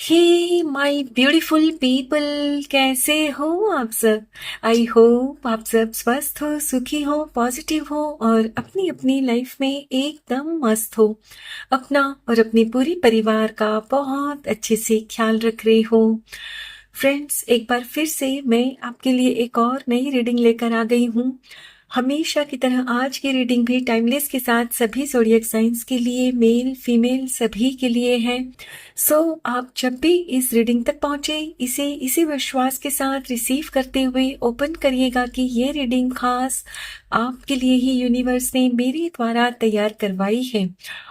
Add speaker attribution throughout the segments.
Speaker 1: Hey my beautiful people, कैसे हो आप सब। आई होप आप सब स्वस्थ हो, सुखी हो, पॉजिटिव हो और अपनी अपनी लाइफ में एकदम मस्त हो। अपना और अपने पूरी परिवार का बहुत अच्छे से ख्याल रख रहे हो। फ्रेंड्स, एक बार फिर से मैं आपके लिए एक और नई रीडिंग लेकर आ गई हूँ। हमेशा की तरह आज की रीडिंग भी टाइमलेस के साथ सभी ज़ोडिएक साइंस के लिए, मेल फीमेल सभी के लिए है। आप जब भी इस रीडिंग तक पहुंचे, इसे इसी विश्वास के साथ रिसीव करते हुए ओपन करिएगा कि ये रीडिंग खास आपके लिए ही यूनिवर्स ने मेरे द्वारा तैयार करवाई है।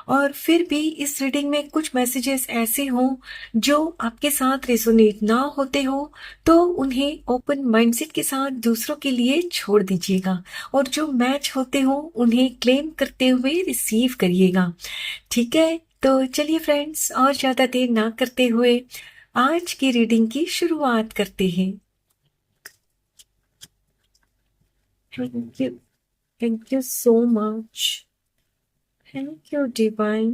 Speaker 1: और फिर भी इस रीडिंग में कुछ मैसेजेस ऐसे हों जो आपके साथ रेजोनेट ना होते हो, तो उन्हें ओपन माइंडसेट के साथ दूसरों के लिए छोड़ दीजिएगा और जो मैच होते हो उन्हें क्लेम करते हुए रिसीव करिएगा। ठीक है, तो चलिए फ्रेंड्स, और ज्यादा देर ना करते हुए आज की रीडिंग की शुरुआत करते हैं। Thank you, thank you so much. Thank you divine.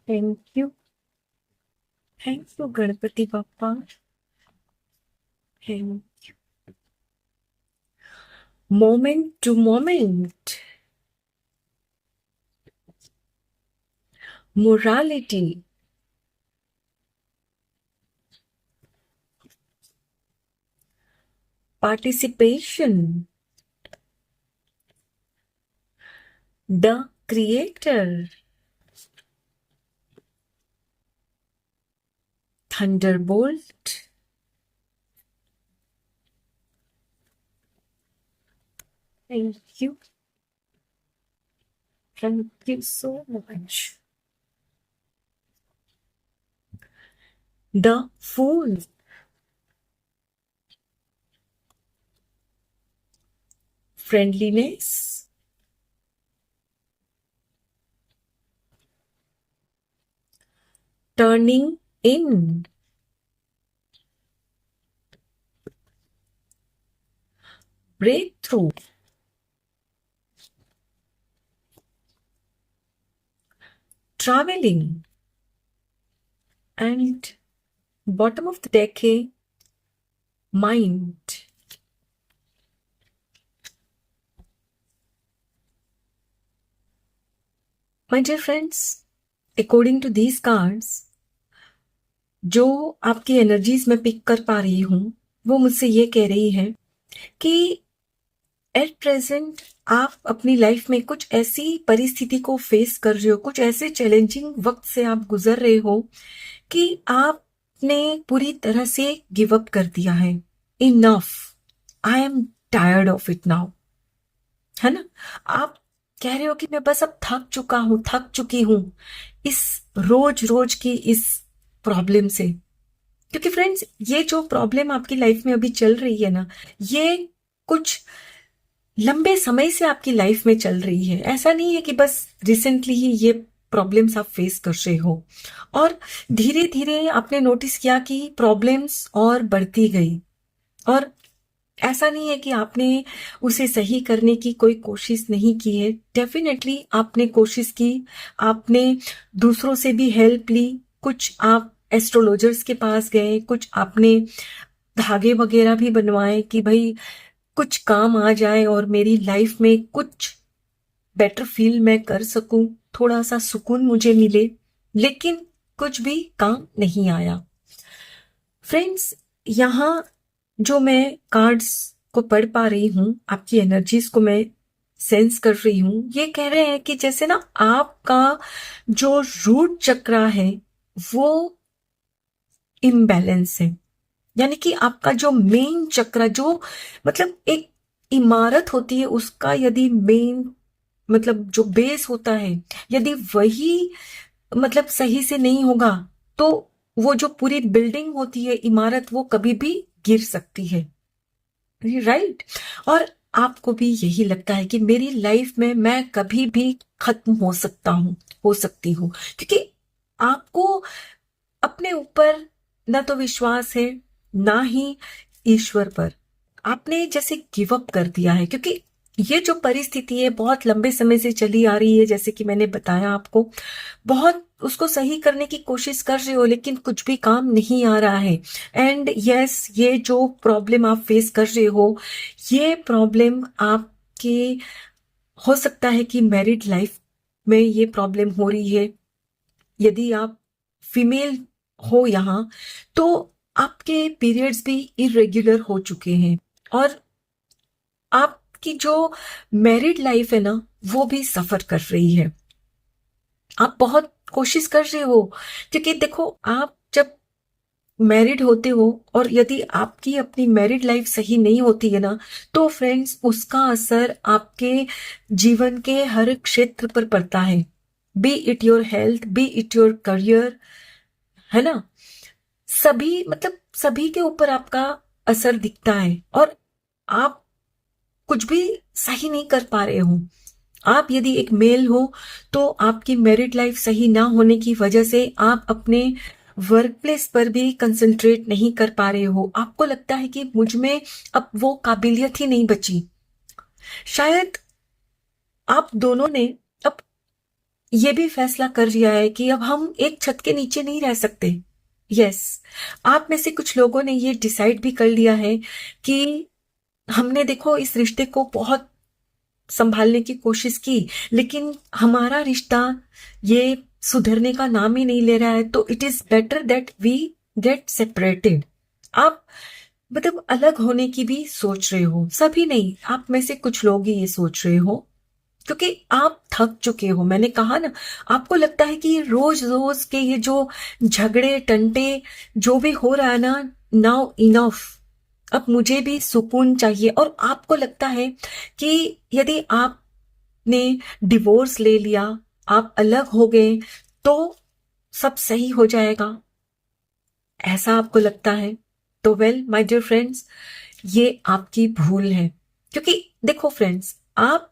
Speaker 1: Thank you, thank you Ganpati Bappa. Thank you. Moment to moment, morality, participation, the creator, thunderbolt, thank you, thank you so much. The fool, friendliness, turning in, breakthrough, traveling, and bottom of the deck है mind. My dear friends, according to these cards, जो आपकी energies में pick कर पा रही हूं वो मुझसे ये कह रही है कि एट प्रेजेंट आप अपनी लाइफ में कुछ ऐसी परिस्थिति को फेस कर रहे हो, कुछ ऐसे चैलेंजिंग वक्त से आप गुजर रहे हो कि आपने पूरी तरह से गिव अप कर दिया है। Enough, I am tired of it now, है ना। आप कह रहे हो कि मैं बस अब थक चुका हूं, थक चुकी हूं इस रोज रोज की इस प्रॉब्लम से। क्योंकि फ्रेंड्स, ये जो प्रॉब्लम आपकी लाइफ में अभी चल रही है ना, ये कुछ लंबे समय से आपकी लाइफ में चल रही है। ऐसा नहीं है कि बस रिसेंटली ही ये प्रॉब्लम्स आप फेस कर रहे हो। और धीरे धीरे आपने नोटिस किया कि प्रॉब्लम्स और बढ़ती गई। और ऐसा नहीं है कि आपने उसे सही करने की कोई कोशिश नहीं की है। डेफिनेटली आपने कोशिश की, आपने दूसरों से भी हेल्प ली, कुछ आप एस्ट्रोलॉजर्स के पास गए, कुछ आपने धागे वगैरह भी बनवाए कि भाई कुछ काम आ जाए और मेरी लाइफ में कुछ बेटर फील मैं कर सकूं, थोड़ा सा सुकून मुझे मिले। लेकिन कुछ भी काम नहीं आया। फ्रेंड्स, यहाँ जो मैं कार्ड्स को पढ़ पा रही हूं, आपकी एनर्जीज को मैं सेंस कर रही हूं, ये कह रहे हैं कि जैसे ना आपका जो रूट चक्रा है वो इम्बैलेंस है। यानी कि आपका जो मेन चक्र, जो मतलब एक इमारत होती है उसका यदि मेन मतलब जो बेस होता है, यदि वही मतलब सही से नहीं होगा तो वो जो पूरी बिल्डिंग होती है, इमारत, वो कभी भी गिर सकती है। राइट। और आपको भी यही लगता है कि मेरी लाइफ में मैं कभी भी खत्म हो सकता हूं, हो सकती हूँ, क्योंकि आपको अपने ऊपर ना तो विश्वास है, ना ही ईश्वर पर। आपने जैसे गिव अप कर दिया है, क्योंकि ये जो परिस्थिति है बहुत लंबे समय से चली आ रही है, जैसे कि मैंने बताया आपको, बहुत उसको सही करने की कोशिश कर रहे हो लेकिन कुछ भी काम नहीं आ रहा है। एंड यस, ये जो प्रॉब्लम आप फेस कर रहे हो, ये प्रॉब्लम आपके, हो सकता है कि मैरिड लाइफ में ये प्रॉब्लम हो रही है। यदि आप फीमेल हो यहाँ, तो आपके पीरियड्स भी इरेग्युलर हो चुके हैं और आपकी जो मैरिड लाइफ है ना, वो भी सफर कर रही है। आप बहुत कोशिश कर रहे हो, क्योंकि देखो, आप जब मैरिड होते हो और यदि आपकी अपनी मैरिड लाइफ सही नहीं होती है ना, तो फ्रेंड्स उसका असर आपके जीवन के हर क्षेत्र पर पड़ता है। B it your health, B it your career, है ना। सभी, मतलब सभी के ऊपर आपका असर दिखता है और आप कुछ भी सही नहीं कर पा रहे हो। आप यदि एक मेल हो, तो आपकी मैरिड लाइफ सही ना होने की वजह से आप अपने वर्क प्लेस पर भी कंसंट्रेट नहीं कर पा रहे हो। आपको लगता है कि मुझ में अब वो काबिलियत ही नहीं बची। शायद आप दोनों ने अब ये भी फैसला कर लिया है कि अब हम एक छत के नीचे नहीं रह सकते। यस, आप में से कुछ लोगों ने ये डिसाइड भी कर लिया है कि हमने, देखो, इस रिश्ते को बहुत संभालने की कोशिश की, लेकिन हमारा रिश्ता ये सुधरने का नाम ही नहीं ले रहा है, तो it is better that we get separated. आप, मतलब, अलग होने की भी सोच रहे हो। सभी नहीं, आप में से कुछ लोग ही ये सोच रहे हो, क्योंकि आप थक चुके हो। मैंने कहा ना, आपको लगता है कि रोज रोज के ये जो झगड़े टंटे जो भी हो रहा है ना, नाउ इनफ, अब मुझे भी सुकून चाहिए। और आपको लगता है कि यदि आपने डिवोर्स ले लिया, आप अलग हो गए, तो सब सही हो जाएगा, ऐसा आपको लगता है। तो वेल माय डियर फ्रेंड्स, ये आपकी भूल है। क्योंकि देखो फ्रेंड्स, आप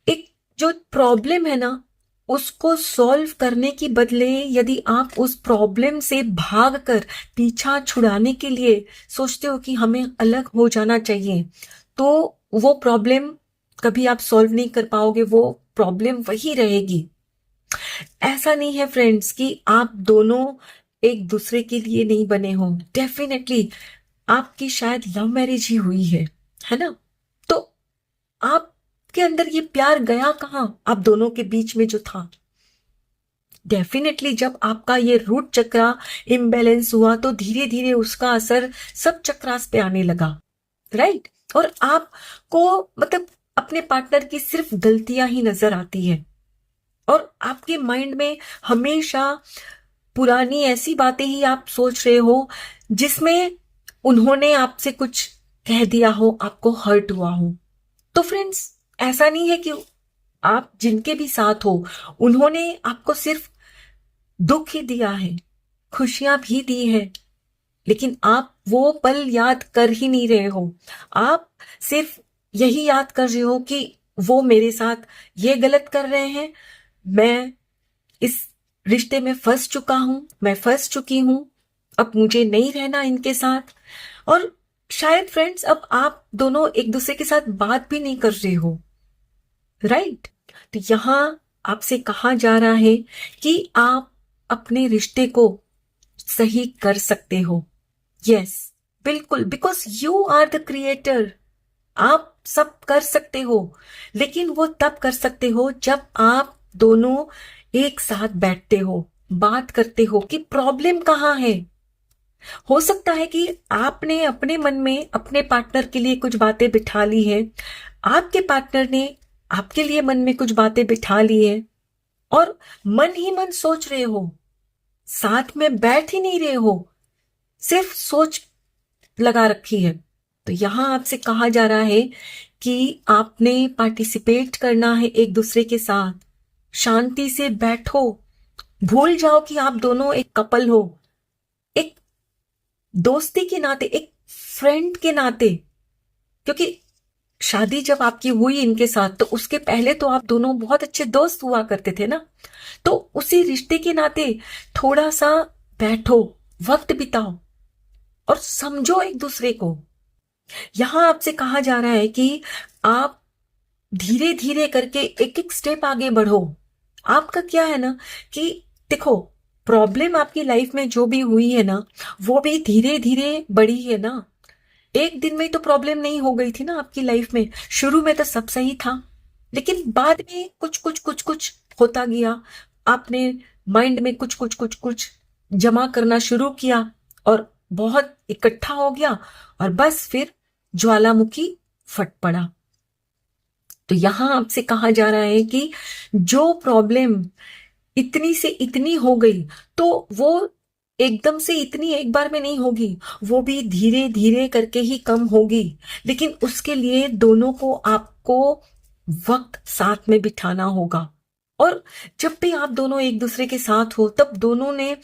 Speaker 1: एक जो प्रॉब्लम है ना, उसको सॉल्व करने की बदले यदि आप उस प्रॉब्लम से भागकर पीछा छुड़ाने के लिए सोचते हो कि हमें अलग हो जाना चाहिए, तो वो प्रॉब्लम कभी आप सॉल्व नहीं कर पाओगे, वो प्रॉब्लम वही रहेगी। ऐसा नहीं है फ्रेंड्स कि आप दोनों एक दूसरे के लिए नहीं बने हो। डेफिनेटली आपकी शायद लव मैरिज ही हुई है ना। तो आपके अंदर ये प्यार गया कहाँ, आप दोनों के बीच में जो था। डेफिनेटली जब आपका ये रूट चक्रा इम्बैलेंस हुआ, तो धीरे धीरे उसका असर सब चक्रास पे आने लगा, राइट। और आपको, मतलब, अपने पार्टनर की सिर्फ गलतियां ही नजर आती है और आपके माइंड में हमेशा पुरानी ऐसी बातें ही आप सोच रहे हो जिसमें उन्होंने आपसे कुछ कह दिया हो, आपको हर्ट हुआ हो। तो फ्रेंड्स, ऐसा नहीं है कि आप जिनके भी साथ हो, उन्होंने आपको सिर्फ दुख ही दिया है, खुशियां भी दी है, लेकिन आप वो पल याद कर ही नहीं रहे हो। आप सिर्फ यही याद कर रहे हो कि वो मेरे साथ ये गलत कर रहे हैं, मैं इस रिश्ते में फंस चुका हूं, मैं फंस चुकी हूं, अब मुझे नहीं रहना इनके साथ। और शायद फ्रेंड्स, अब आप दोनों एक दूसरे के साथ बात भी नहीं कर रहे हो, राइट। तो यहां आपसे कहा जा रहा है कि आप अपने रिश्ते को सही कर सकते हो। यस, बिल्कुल, because you are the creator. आप सब कर सकते हो, लेकिन वो तब कर सकते हो जब आप दोनों एक साथ बैठते हो, बात करते हो कि प्रॉब्लम कहाँ है। हो सकता है कि आपने अपने मन में अपने पार्टनर के लिए कुछ बातें बिठा ली है, आपके पार्टनर ने आपके लिए मन में कुछ बातें बिठा ली है, और मन ही मन सोच रहे हो, साथ में बैठ ही नहीं रहे हो, सिर्फ सोच लगा रखी है। तो यहां आपसे कहा जा रहा है कि आपने पार्टिसिपेट करना है एक दूसरे के साथ, शांति से बैठो, भूल जाओ कि आप दोनों एक कपल हो, एक दोस्ती के नाते, एक फ्रेंड के नाते। क्योंकि शादी जब आपकी हुई इनके साथ, तो उसके पहले तो आप दोनों बहुत अच्छे दोस्त हुआ करते थे ना। तो उसी रिश्ते के नाते थोड़ा सा बैठो, वक्त बिताओ और समझो एक दूसरे को। यहां आपसे कहा जा रहा है कि आप धीरे धीरे करके एक एक स्टेप आगे बढ़ो। आपका क्या है ना कि देखो, प्रॉब्लम आपकी लाइफ में जो भी हुई है ना, वो भी धीरे धीरे बढ़ी है ना। एक दिन में तो प्रॉब्लम नहीं हो गई थी ना आपकी लाइफ में। शुरू में तो सब सही था, लेकिन बाद में कुछ कुछ कुछ कुछ होता गया। आपने माइंड में कुछ कुछ कुछ कुछ जमा करना शुरू किया और बहुत इकट्ठा हो गया, और बस फिर ज्वालामुखी फट पड़ा। तो यहां आपसे कहा जा रहा है कि जो प्रॉब्लम इतनी से इतनी हो गई, तो वो एकदम से इतनी एक बार में नहीं होगी, वो भी धीरे धीरे करके ही कम होगी। लेकिन उसके लिए दोनों को आपको वक्त साथ में बिठाना होगा। और जब भी आप दोनों एक दूसरे के साथ हो, तब दोनों ने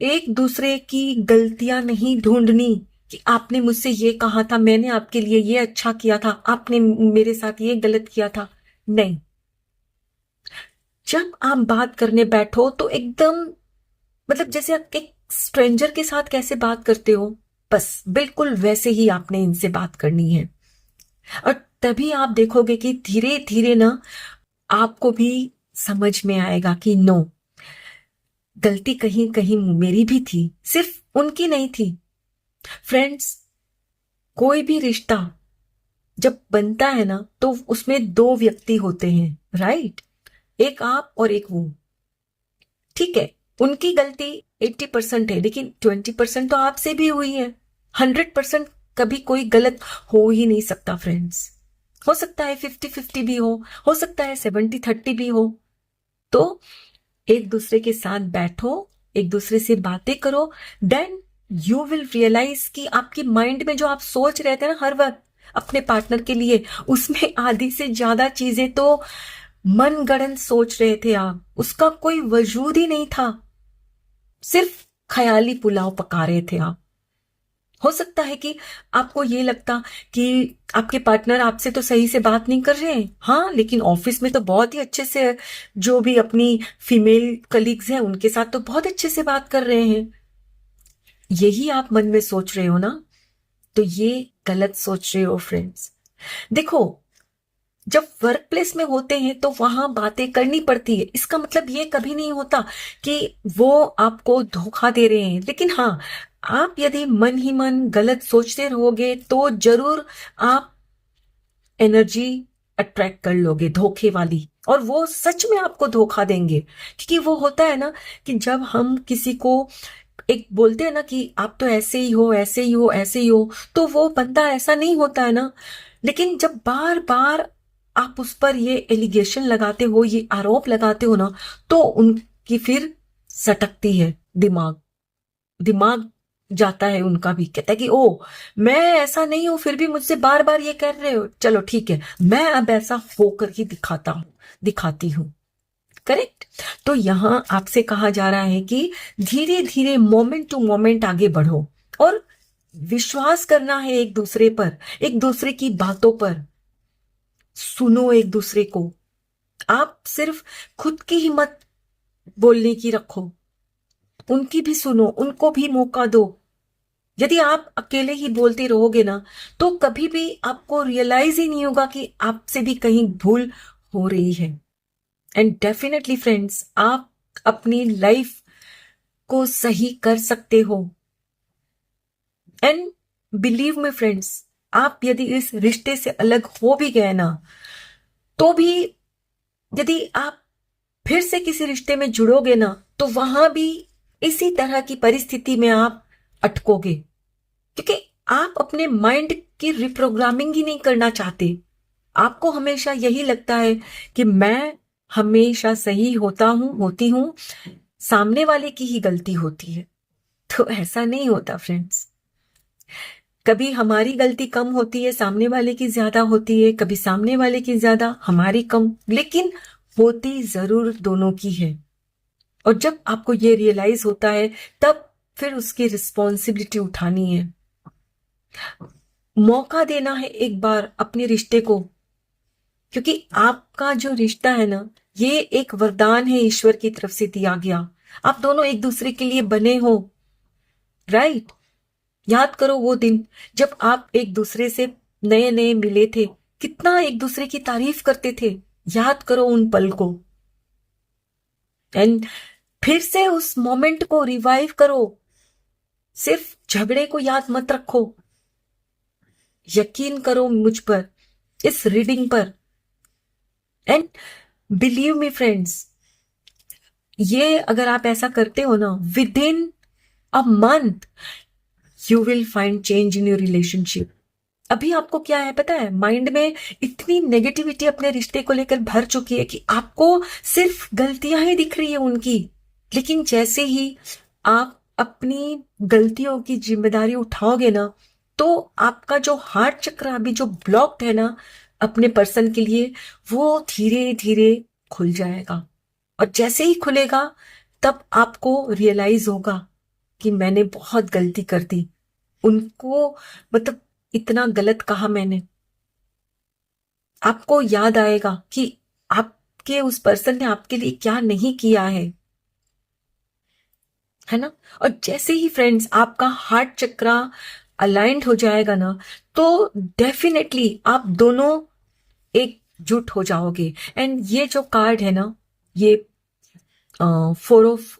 Speaker 1: एक दूसरे की गलतियां नहीं ढूंढनी कि आपने मुझसे ये कहा था, मैंने आपके लिए ये अच्छा किया था, आपने मेरे साथ ये गलत किया था। नहीं, जब आप बात करने बैठो तो एकदम, मतलब जैसे आप एक स्ट्रेंजर के साथ कैसे बात करते हो, बस बिल्कुल वैसे ही आपने इनसे बात करनी है। और तभी आप देखोगे कि धीरे धीरे ना आपको भी समझ में आएगा कि नो, गलती कहीं कहीं मेरी भी थी, सिर्फ उनकी नहीं थी। फ्रेंड्स, कोई भी रिश्ता जब बनता है ना, तो उसमें दो व्यक्ति होते हैं, राइट? एक आप और एक वो। ठीक है, उनकी गलती 80% है, लेकिन 20% तो आपसे भी हुई है। 100% कभी कोई गलत हो ही नहीं सकता फ्रेंड्स। हो सकता है 50-50 भी हो सकता है 70-30 भी हो। तो एक दूसरे के साथ बैठो, एक दूसरे से बातें करो, देन यू विल रियलाइज कि आपकी माइंड में जो आप सोच रहे थे ना हर वक्त अपने पार्टनर के लिए, उसमें आधी से ज्यादा चीजें तो मनगढ़ंत सोच रहे थे आप, उसका कोई वजूद ही नहीं था। सिर्फ ख्याली पुलाव पका रहे थे आप। हो सकता है कि आपको ये लगता कि आपके पार्टनर आपसे तो सही से बात नहीं कर रहे हैं, हाँ, लेकिन ऑफिस में तो बहुत ही अच्छे से, जो भी अपनी फीमेल कलीग्स हैं उनके साथ तो बहुत अच्छे से बात कर रहे हैं। यही आप मन में सोच रहे हो ना, तो ये गलत सोच रहे हो फ्रेंड्स। देखो, जब वर्क प्लेस में होते हैं तो वहां बातें करनी पड़ती है, इसका मतलब ये कभी नहीं होता कि वो आपको धोखा दे रहे हैं। लेकिन हाँ, आप यदि मन ही मन गलत सोचते रहोगे तो जरूर आप एनर्जी अट्रैक्ट कर लोगे धोखे वाली, और वो सच में आपको धोखा देंगे। क्योंकि वो होता है ना कि जब हम किसी को एक बोलते हैं ना कि आप तो ऐसे ही हो, ऐसे ही हो, ऐसे ही हो, तो वो बंदा ऐसा नहीं होता है ना। लेकिन जब बार बार आप उस पर ये एलिगेशन लगाते हो, ये आरोप लगाते हो ना, तो उनकी फिर सटकती है दिमाग, दिमाग जाता है उनका भी, कहता है कि ओ, मैं ऐसा नहीं हूं, फिर भी मुझसे बार बार ये कर रहे हो, चलो ठीक है, मैं अब ऐसा होकर ही दिखाता हूं, दिखाती हूं। करेक्ट? तो यहां आपसे कहा जा रहा है कि धीरे धीरे मोमेंट टू मोमेंट आगे बढ़ो, और विश्वास करना है एक दूसरे पर, एक दूसरे की बातों पर। सुनो एक दूसरे को। आप सिर्फ खुद की हिम्मत बोलने की रखो, उनकी भी सुनो, उनको भी मौका दो। यदि आप अकेले ही बोलते रहोगे ना, तो कभी भी आपको रियलाइज ही नहीं होगा कि आपसे भी कहीं भूल हो रही है। एंड डेफिनेटली फ्रेंड्स, आप अपनी लाइफ को सही कर सकते हो। एंड बिलीव मी फ्रेंड्स, आप यदि इस रिश्ते से अलग हो भी गए ना, तो भी यदि आप फिर से किसी रिश्ते में जुड़ोगे ना, तो वहां भी इसी तरह की परिस्थिति में आप अटकोगे, क्योंकि आप अपने माइंड की रिप्रोग्रामिंग ही नहीं करना चाहते। आपको हमेशा यही लगता है कि मैं हमेशा सही होता हूं, होती हूं, सामने वाले की ही गलती होती है। तो ऐसा नहीं होता फ्रेंड्स। कभी हमारी गलती कम होती है, सामने वाले की ज्यादा होती है, कभी सामने वाले की ज्यादा, हमारी कम, लेकिन होती जरूर दोनों की है। और जब आपको ये रियलाइज होता है, तब फिर उसकी रिस्पॉन्सिबिलिटी उठानी है, मौका देना है एक बार अपने रिश्ते को। क्योंकि आपका जो रिश्ता है ना, ये एक वरदान है ईश्वर की तरफ से दिया गया। आप दोनों एक दूसरे के लिए बने हो, राइट? याद करो वो दिन जब आप एक दूसरे से नए नए मिले थे, कितना एक दूसरे की तारीफ करते थे, याद करो उन पल को एंड फिर से उस मोमेंट को रिवाइव करो। सिर्फ झगड़े को याद मत रखो, यकीन करो मुझ पर, इस रीडिंग पर, एंड बिलीव मी फ्रेंड्स, ये अगर आप ऐसा करते हो ना, with in a month you will find change in your relationship. अभी आपको क्या है पता है, माइंड में इतनी नेगेटिविटी अपने रिश्ते को लेकर भर चुकी है कि आपको सिर्फ गलतियां ही दिख रही है उनकी। लेकिन जैसे ही आप अपनी गलतियों की जिम्मेदारी उठाओगे ना, तो आपका जो हार्ट चक्र अभी जो ब्लॉक्ड है ना अपने पर्सन के लिए, वो धीरे धीरे खुल जाएगा। और जैसे ही खुलेगा तब आपको रियलाइज होगा कि मैंने बहुत गलती कर दी, उनको मतलब इतना गलत कहा मैंने। आपको याद आएगा कि आपके उस पर्सन ने आपके लिए क्या नहीं किया है ना। और जैसे ही फ्रेंड्स आपका हार्ट चक्रा अलाइंड हो जाएगा ना, तो डेफिनेटली आप दोनों एकजुट हो जाओगे। एंड ये जो कार्ड है ना, ये 4 ऑफ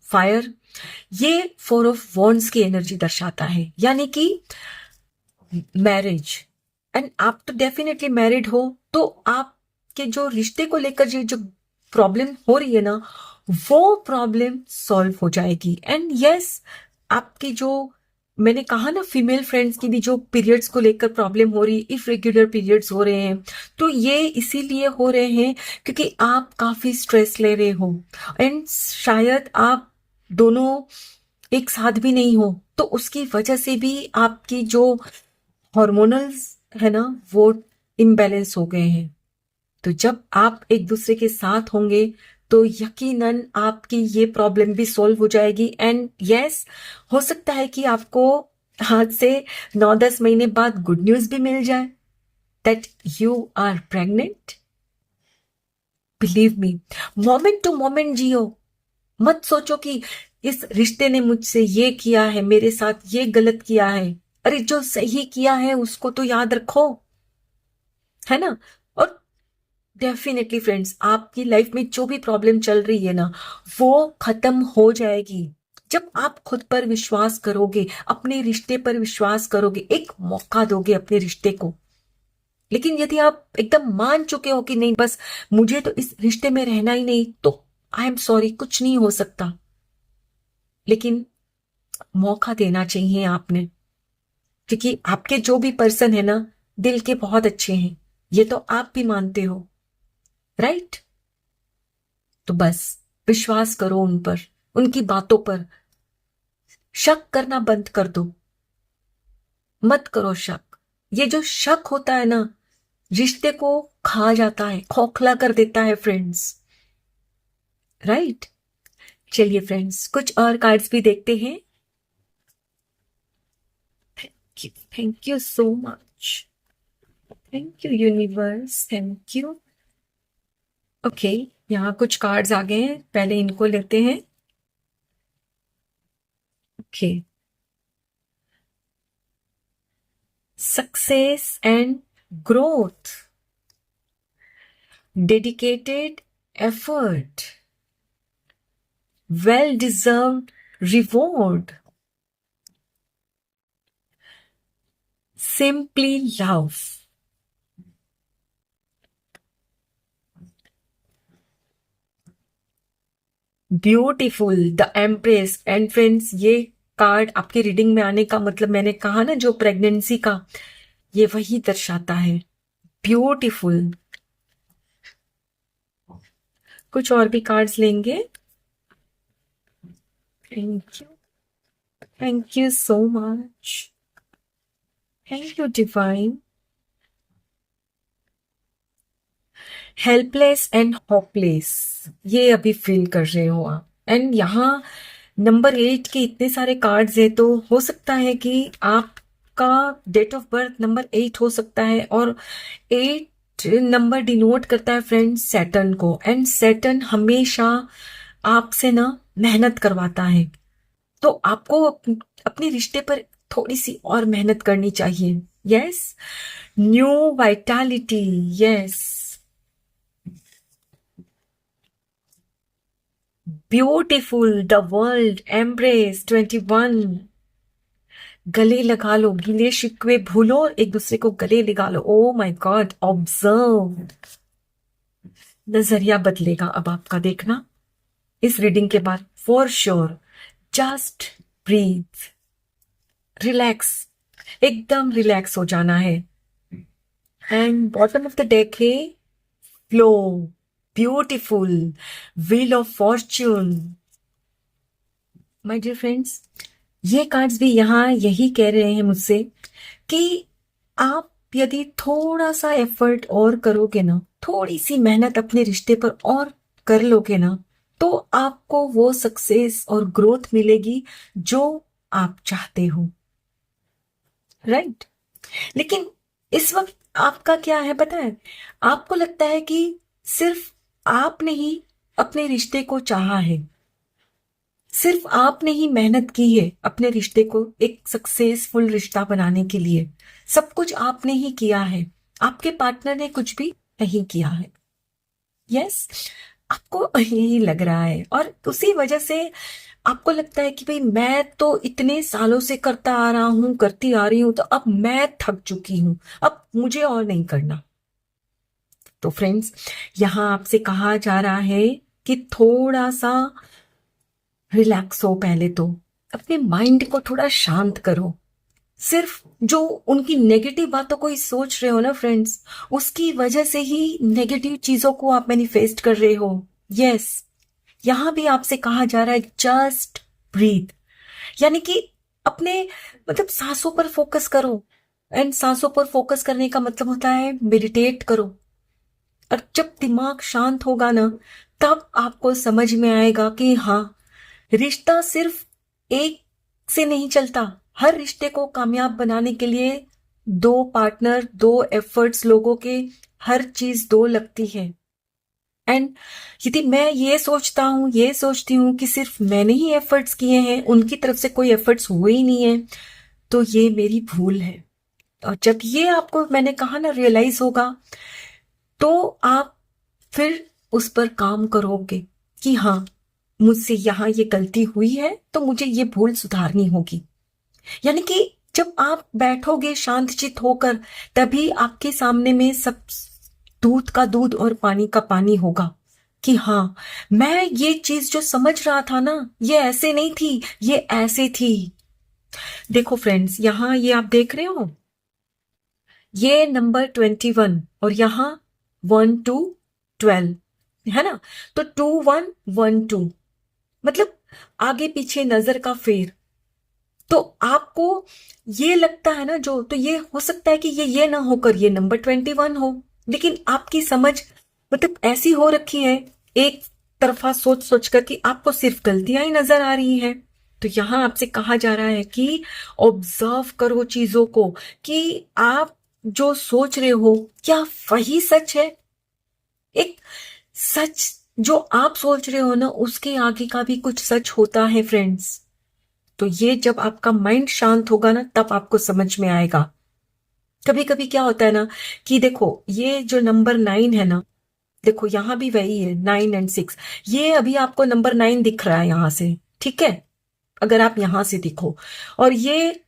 Speaker 1: फायर, ये 4 ऑफ वॉन्ड्स की एनर्जी दर्शाता है, यानी कि मैरिज। एंड आप तो डेफिनेटली मैरिड हो, तो आपके जो रिश्ते को लेकर जो प्रॉब्लम हो रही है ना, वो प्रॉब्लम सॉल्व हो जाएगी। एंड यस, आपकी जो मैंने कहा ना, फीमेल फ्रेंड्स की भी जो पीरियड्स को लेकर प्रॉब्लम हो रही है, इरेगुलर पीरियड्स हो रहे हैं, तो ये इसीलिए हो रहे हैं क्योंकि आप काफी स्ट्रेस ले रहे हो एंड शायद आप दोनों एक साथ भी नहीं हो, तो उसकी वजह से भी आपकी जो हॉर्मोनल्स है ना, वो इम्बैलेंस हो गए हैं। तो जब आप एक दूसरे के साथ होंगे तो यकीनन आपकी ये प्रॉब्लम भी सॉल्व हो जाएगी। एंड यस, हो सकता है कि आपको आज से 9-10 महीने बाद गुड न्यूज भी मिल जाए that you are pregnant. Believe me, moment to moment जियो। मत सोचो कि इस रिश्ते ने मुझसे ये किया है, मेरे साथ ये गलत किया है। अरे जो सही किया है उसको तो याद रखो, है ना। और डेफिनेटली फ्रेंड्स, आपकी लाइफ में जो भी प्रॉब्लम चल रही है ना, वो खत्म हो जाएगी जब आप खुद पर विश्वास करोगे, अपने रिश्ते पर विश्वास करोगे, एक मौका दोगे अपने रिश्ते को। लेकिन यदि आप एकदम मान चुके हो कि नहीं, बस मुझे तो इस रिश्ते में रहना ही नहीं, तो आई एम सॉरी, कुछ नहीं हो सकता। लेकिन मौका देना चाहिए आपने, क्योंकि आपके जो भी पर्सन है ना, दिल के बहुत अच्छे हैं, ये तो आप भी मानते हो, राइट। तो बस विश्वास करो उन पर, उनकी बातों पर। शक करना बंद कर दो, मत करो शक। ये जो शक होता है ना, रिश्ते को खा जाता है, खोखला कर देता है फ्रेंड्स, राइट। चलिए फ्रेंड्स, कुछ और कार्ड्स भी देखते हैं। Thank you so much, thank you universe, thank you. Okay, यहाँ कुछ कार्ड्स आ गए हैं, पहले इनको लेते हैं। Okay, success and growth, dedicated effort, well deserved reward, simply love. Beautiful, the empress. And friends, ये कार्ड आपके रीडिंग में आने का मतलब, मैंने कहा ना, जो प्रेगनेंसी का, ये वही दर्शाता है। ब्यूटीफुल। कुछ और भी कार्ड्स लेंगे। Thank you, thank you so much, thank you divine. Helpless and hopeless, ये अभी फील कर रहे हो आप। एंड यहाँ नंबर 8 के इतने सारे कार्ड्स है, तो हो सकता है कि आपका डेट ऑफ बर्थ नंबर 8 हो सकता है। और 8 नंबर डिनोट करता है फ्रेंड्स सैटर्न को। एंड सैटर्न हमेशा आपसे ना मेहनत करवाता है, तो आपको अपने रिश्ते पर थोड़ी सी और मेहनत करनी चाहिए। Yes, new vitality, yes, beautiful, the world, embrace 21। गले लगा लो, गिले शिकवे भूलो, एक दूसरे को गले लगा लो। ओ माय गॉड, ऑब्जर्व, नजरिया बदलेगा अब आपका, देखना इस रीडिंग के बाद for sure. Just breathe, relax, एकदम रिलैक्स हो जाना है। And bottom of the deck है flow, beautiful, wheel of fortune. My dear friends, ये कार्ड्स भी यहां यही कह रहे हैं मुझसे कि आप यदि थोड़ा सा एफर्ट और करोगे ना, थोड़ी सी मेहनत अपने रिश्ते पर और कर लोगे ना, तो आपको वो सक्सेस और ग्रोथ मिलेगी जो आप चाहते हो, राइट? लेकिन इस वक्त आपका क्या है पता है? आपको लगता है कि सिर्फ आपने ही अपने रिश्ते को चाहा है, सिर्फ आपने ही मेहनत की है अपने रिश्ते को एक सक्सेसफुल रिश्ता बनाने के लिए। सब कुछ आपने ही किया है, आपके पार्टनर ने कुछ भी नहीं किया है। यस, आपको यही लग रहा है और उसी वजह से आपको लगता है कि भाई मैं तो इतने सालों से करता आ रहा हूं, करती आ रही हूं, तो अब मैं थक चुकी हूं, अब मुझे और नहीं करना। तो फ्रेंड्स, यहां आपसे कहा जा रहा है कि थोड़ा सा रिलैक्स हो, पहले तो अपने माइंड को थोड़ा शांत करो। सिर्फ जो उनकी नेगेटिव बातों को ही सोच रहे हो ना फ्रेंड्स, उसकी वजह से ही नेगेटिव चीजों को आप मैनिफेस्ट कर रहे हो। यस, यहां भी आपसे कहा जा रहा है जस्ट ब्रीथ, यानी कि अपने मतलब सांसों पर फोकस करो। एंड सांसों पर फोकस करने का मतलब होता है मेडिटेट करो। और जब दिमाग शांत होगा ना, तब आपको समझ में आएगा कि हाँ, रिश्ता सिर्फ एक से नहीं चलता। हर रिश्ते को कामयाब बनाने के लिए दो पार्टनर, दो एफर्ट्स लोगों के, हर चीज दो लगती है। एंड यदि मैं ये सोचता हूँ, ये सोचती हूँ कि सिर्फ मैंने ही एफर्ट्स किए हैं, उनकी तरफ से कोई एफर्ट्स हुए ही नहीं है, तो ये मेरी भूल है। और जब ये आपको मैंने कहा ना रियलाइज होगा, तो आप फिर उस पर काम करोगे कि हाँ, मुझसे यहाँ ये गलती हुई है, तो मुझे ये भूल सुधारनी होगी। यानी कि जब आप बैठोगे शांतचित होकर, तभी आपके सामने में सब दूध का दूध और पानी का पानी होगा कि हाँ, मैं ये चीज जो समझ रहा था ना, ये ऐसे नहीं थी, ये ऐसे थी। देखो फ्रेंड्स, यहां ये आप देख रहे हो, ये नंबर 21 और यहां 1 2 12 है ना, तो 2 1 1 2 मतलब आगे पीछे नजर का फेर। तो आपको ये लगता है ना, जो तो ये हो सकता है कि ये ना होकर ये नंबर 21 हो, लेकिन आपकी समझ मतलब ऐसी हो रखी है एक तरफा सोच सोच कर कि आपको सिर्फ गलतियां ही नजर आ रही हैं। तो यहां आपसे कहा जा रहा है कि ऑब्जर्व करो चीजों को, कि आप जो सोच रहे हो क्या वही सच है। एक सच जो आप सोच रहे हो ना, उसके आगे का भी कुछ सच होता है फ्रेंड्स। तो ये जब आपका माइंड शांत होगा ना, तब आपको समझ में आएगा। कभी कभी क्या होता है ना कि देखो, ये जो नंबर 9 है ना, देखो यहां भी वही है 9 एंड 6। ये अभी आपको नंबर 9 दिख रहा है यहां से, ठीक है, अगर आप यहां से देखो, और ये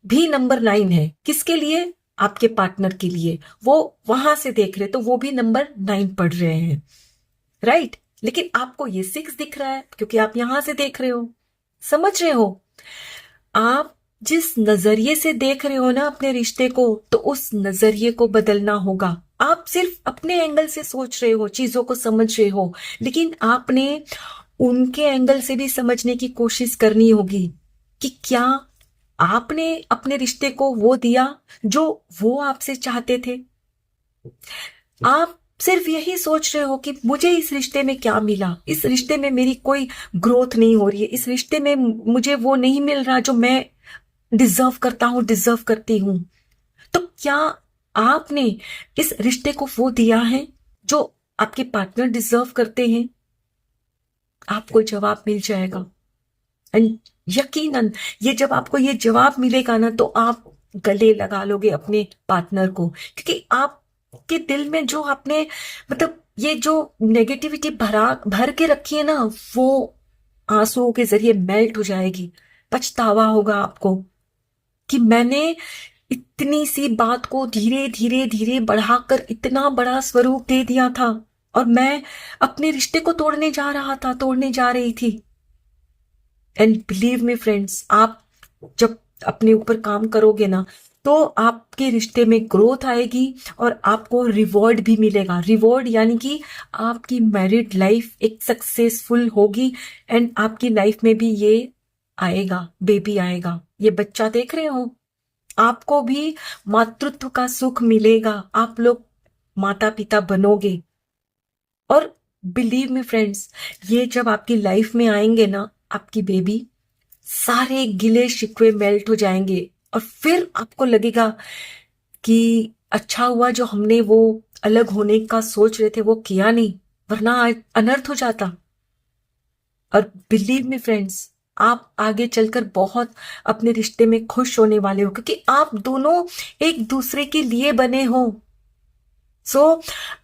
Speaker 1: भी नंबर 9 है, किसके लिए? आपके पार्टनर के लिए। वो वहां से देख रहे तो वो भी नंबर 9 पढ़ रहे हैं, राइट? लेकिन आपको ये 6 दिख रहा है क्योंकि आप यहां से देख रहे हो। समझ रहे हो? आप जिस नजरिए से देख रहे हो ना अपने रिश्ते को, तो उस नजरिए को बदलना होगा। आप सिर्फ अपने एंगल से सोच रहे हो, चीजों को समझ रहे हो, लेकिन आपने उनके एंगल से भी समझने की कोशिश करनी होगी कि क्या आपने अपने रिश्ते को वो दिया जो वो आपसे चाहते थे। आप सिर्फ यही सोच रहे हो कि मुझे इस रिश्ते में क्या मिला, इस रिश्ते में मेरी कोई ग्रोथ नहीं हो रही है, इस रिश्ते में मुझे वो नहीं मिल रहा जो मैं डिजर्व करता हूं, डिजर्व करती हूं। तो क्या आपने इस रिश्ते को वो दिया है जो आपके पार्टनर डिजर्व करते हैं? आपको जवाब मिल जाएगा। एंड यकीनन ये जब आपको ये जवाब मिलेगा ना, तो आप गले लगा लोगे अपने पार्टनर को, क्योंकि आपके दिल में जो आपने मतलब ये जो नेगेटिविटी भर के रखी है ना, वो आंसुओं के जरिए मेल्ट हो जाएगी। पछतावा होगा आपको कि मैंने इतनी सी बात को धीरे धीरे धीरे बढ़ाकर इतना बड़ा स्वरूप दे दिया था, और मैं अपने रिश्ते को तोड़ने जा रहा था, तोड़ने जा रही थी। एंड बिलीव मी फ्रेंड्स, आप जब अपने ऊपर काम करोगे ना, तो आपके रिश्ते में ग्रोथ आएगी और आपको रिवॉर्ड भी मिलेगा। रिवॉर्ड यानी कि आपकी मैरिड लाइफ एक सक्सेसफुल होगी, एंड आपकी लाइफ में भी ये आएगा, बेबी आएगा, ये बच्चा देख रहे हो, आपको भी मातृत्व का सुख मिलेगा, आप लोग माता पिता बनोगे। और बिलीव मी फ्रेंड्स, ये जब आपकी लाइफ में आएंगे ना आपकी बेबी, सारे गिले शिकवे मेल्ट हो जाएंगे, और फिर आपको लगेगा कि अच्छा हुआ जो हमने वो अलग होने का सोच रहे थे वो किया नहीं, वरना अनर्थ हो जाता। और बिलीव मी फ्रेंड्स, आप आगे चलकर बहुत अपने रिश्ते में खुश होने वाले हो, क्योंकि आप दोनों एक दूसरे के लिए बने हो।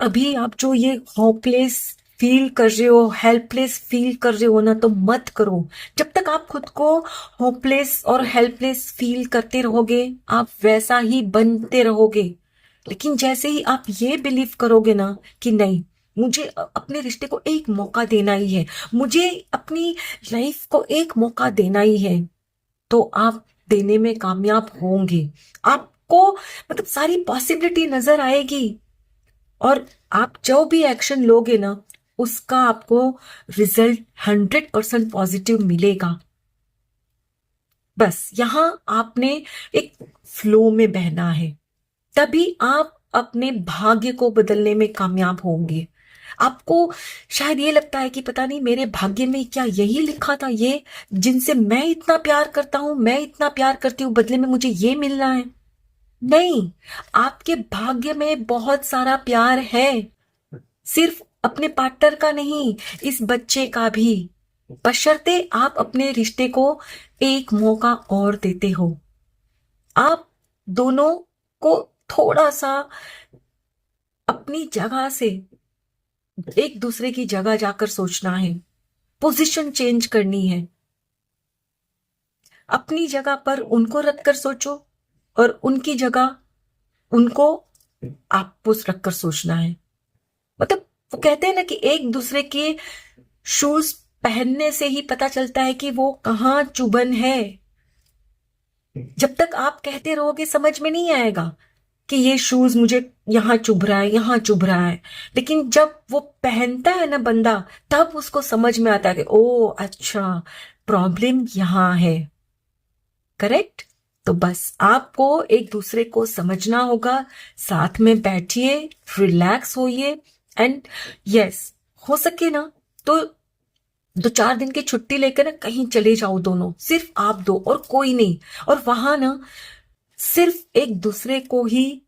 Speaker 1: अभी आप जो ये होपलेस फील कर रहे हो, हेल्पलेस फील कर रहे हो ना, तो मत करो। जब तक आप खुद को होपलेस और हेल्पलेस फील करते रहोगे, आप वैसा ही बनते रहोगे। लेकिन जैसे ही आप ये बिलीव करोगे ना कि नहीं, मुझे अपने रिश्ते को एक मौका देना ही है, मुझे अपनी लाइफ को एक मौका देना ही है, तो आप देने में कामयाब होंगे। आपको मतलब सारी पॉसिबिलिटी नजर आएगी, और आप जो भी एक्शन लोगे ना, उसका आपको रिजल्ट 100% पॉजिटिव मिलेगा। बस यहां आपने एक फ्लो में बहना है, तभी आप अपने भाग्य को बदलने में कामयाब होंगे। आपको शायद ये लगता है कि पता नहीं मेरे भाग्य में क्या यही लिखा था, ये जिनसे मैं इतना प्यार करता हूं, मैं इतना प्यार करती हूं, बदले में मुझे ये मिलना है। नहीं, आपके भाग्य में बहुत सारा प्यार है, सिर्फ अपने पार्टनर का नहीं, इस बच्चे का भी, बशर्ते आप अपने रिश्ते को एक मौका और देते हो। आप दोनों को थोड़ा सा अपनी जगह से एक दूसरे की जगह जाकर सोचना है, पोजीशन चेंज करनी है। अपनी जगह पर उनको रख कर सोचो, और उनकी जगह उनको आपको रखकर सोचना है। मतलब वो कहते हैं ना कि एक दूसरे के शूज पहनने से ही पता चलता है कि वो कहाँ चुभन है। जब तक आप कहते रहोगे समझ में नहीं आएगा कि ये शूज मुझे यहां चुभ रहा है, यहां चुभ रहा है। लेकिन जब वो पहनता है ना बंदा, तब उसको समझ में आता है कि ओ अच्छा, प्रॉब्लम यहां है। करेक्ट? तो बस आपको एक दूसरे को समझना होगा, साथ में बैठिए, रिलैक्स होइए, एंड यस, हो सके ना तो 2-4 दिन की छुट्टी लेकर ना कहीं चले जाओ, दोनों, सिर्फ आप दो और कोई नहीं। और वहां ना सिर्फ एक दूसरे को ही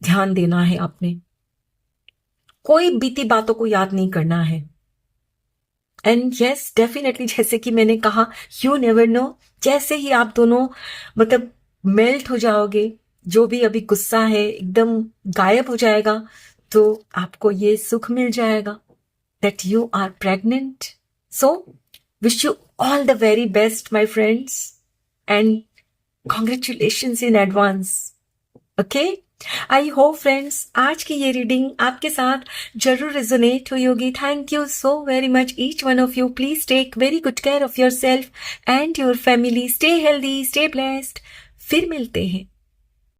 Speaker 1: ध्यान देना है आपने, कोई बीती बातों को याद नहीं करना है। एंड यस, डेफिनेटली, जैसे कि मैंने कहा, यू नेवर नो, जैसे ही आप दोनों मतलब मेल्ट हो जाओगे, जो भी अभी गुस्सा है एकदम गायब हो जाएगा, तो आपको ये सुख मिल जाएगा that you are pregnant. So, wish you all the very best, my friends, and congratulations in advance. Okay? I hope friends आज की ये रीडिंग आपके साथ जरूर रेजोनेट हुई होगी। Thank you so very much each one of you. Please take very good care of yourself and your family. Stay healthy, stay blessed. फिर मिलते हैं